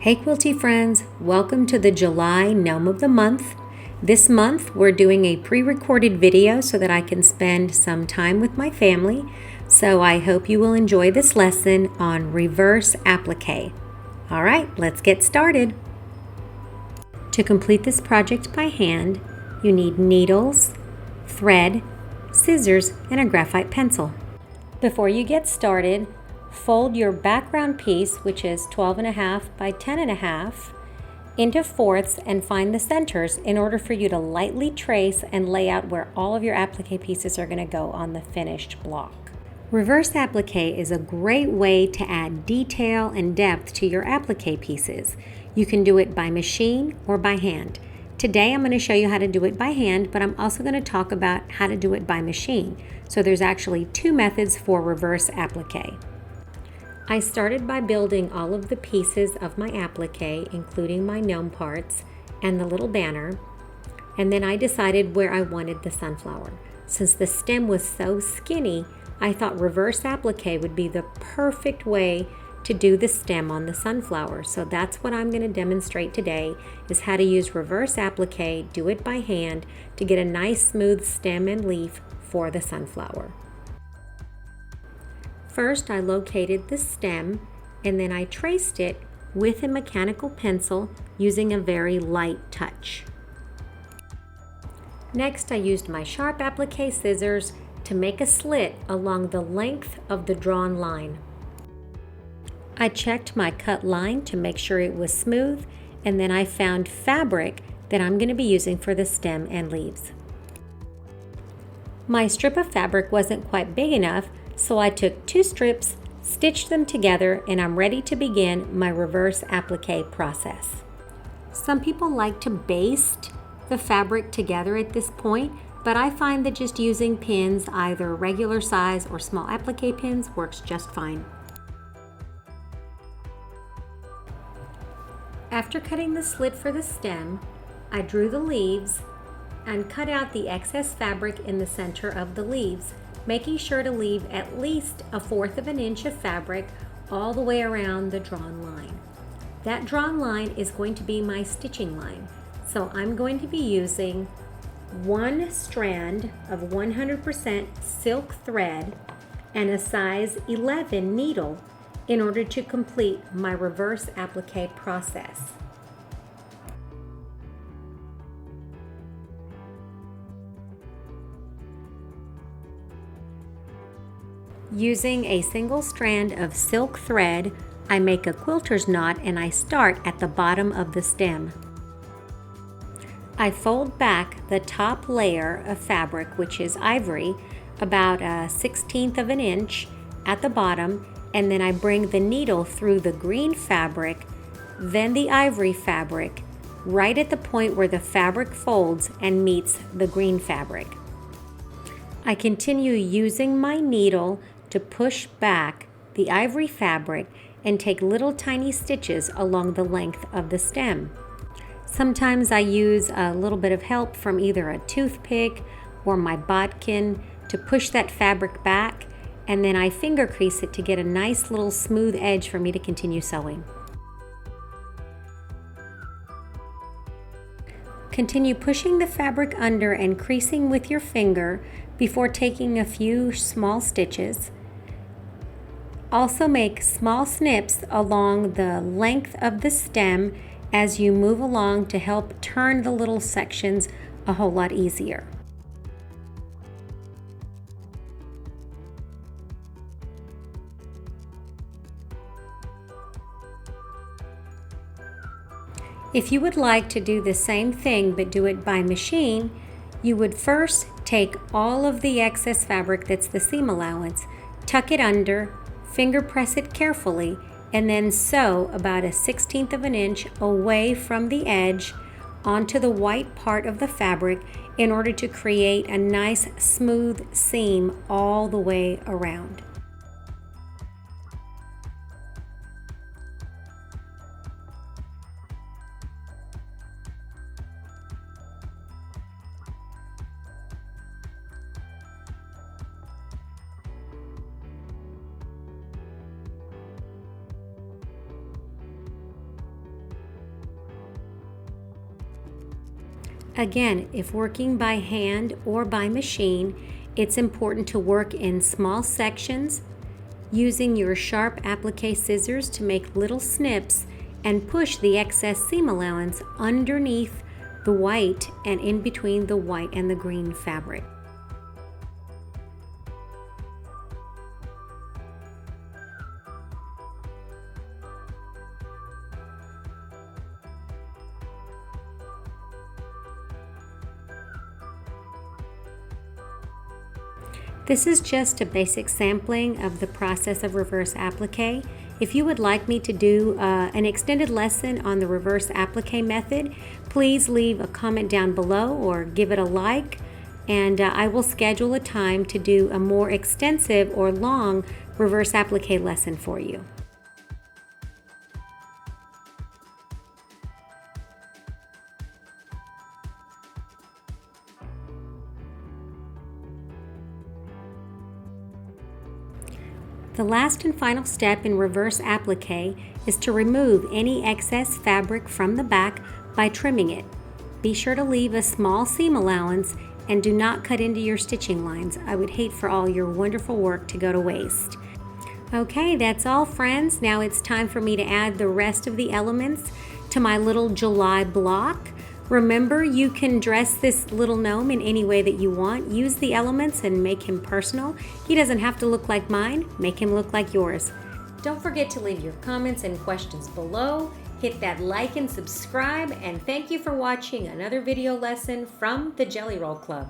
Hey Quilty friends, welcome to the July Gnome of the Month. This month we're doing a pre-recorded video so that I can spend some time with my family. So I hope you will enjoy this lesson on reverse applique. All right, let's get started. To complete this project by hand, you need needles, thread, scissors, and a graphite pencil. Before you get started, fold your background piece, which is 12.5 by 10.5, into fourths and find the centers in order for you to lightly trace and lay out where all of your applique pieces are going to go on the finished block. Reverse applique is a great way to add detail and depth to your applique pieces. You can do it by machine or by hand. Today I'm going to show you how to do it by hand, but I'm also going to talk about how to do it by machine. So there's actually two methods for reverse applique. I started by building all of the pieces of my applique, including my gnome parts and the little banner, and then I decided where I wanted the sunflower. Since the stem was so skinny, I thought reverse applique would be the perfect way to do the stem on the sunflower. So that's what I'm going to demonstrate today, is how to use reverse applique, do it by hand, to get a nice smooth stem and leaf for the sunflower. First, I located the stem and then I traced it with a mechanical pencil using a very light touch. Next, I used my sharp applique scissors to make a slit along the length of the drawn line. I checked my cut line to make sure it was smooth, and then I found fabric that I'm going to be using for the stem and leaves. My strip of fabric wasn't quite big enough, so I took two strips, stitched them together, and I'm ready to begin my reverse applique process. Some people like to baste the fabric together at this point, but I find that just using pins, either regular size or small applique pins, works just fine. After cutting the slit for the stem, I drew the leaves and cut out the excess fabric in the center of the leaves, making sure to leave at least 1/4 of an inch of fabric all the way around the drawn line. That drawn line is going to be my stitching line. So I'm going to be using one strand of 100% silk thread and a size 11 needle in order to complete my reverse applique process. Using a single strand of silk thread, I make a quilter's knot and I start at the bottom of the stem. I fold back the top layer of fabric, which is ivory, about 1/16 of an inch at the bottom, and then I bring the needle through the green fabric, then the ivory fabric, right at the point where the fabric folds and meets the green fabric. I continue using my needle to push back the ivory fabric and take little tiny stitches along the length of the stem. Sometimes I use a little bit of help from either a toothpick or my bodkin to push that fabric back, and then I finger crease it to get a nice little smooth edge for me to continue sewing. Continue pushing the fabric under and creasing with your finger before taking a few small stitches. Also make small snips along the length of the stem as you move along to help turn the little sections a whole lot easier. If you would like to do the same thing but do it by machine, you would first take all of the excess fabric that's the seam allowance, tuck it under, finger press it carefully, and then sew about 1/16 of an inch away from the edge onto the white part of the fabric in order to create a nice smooth seam all the way around. Again, if working by hand or by machine, it's important to work in small sections, using your sharp applique scissors to make little snips and push the excess seam allowance underneath the white and in between the white and the green fabric. This is just a basic sampling of the process of reverse applique. If you would like me to do an extended lesson on the reverse applique method, please leave a comment down below or give it a like, and I will schedule a time to do a more extensive or long reverse applique lesson for you. The last and final step in reverse applique is to remove any excess fabric from the back by trimming it. Be sure to leave a small seam allowance and do not cut into your stitching lines. I would hate for all your wonderful work to go to waste. Okay, that's all, friends. Now it's time for me to add the rest of the elements to my little July block. Remember, you can dress this little gnome in any way that you want. Use the elements and make him personal. He doesn't have to look like mine. Make him look like yours. Don't forget to leave your comments and questions below. Hit that like and subscribe, and thank you for watching another video lesson from the Jelly Roll Club.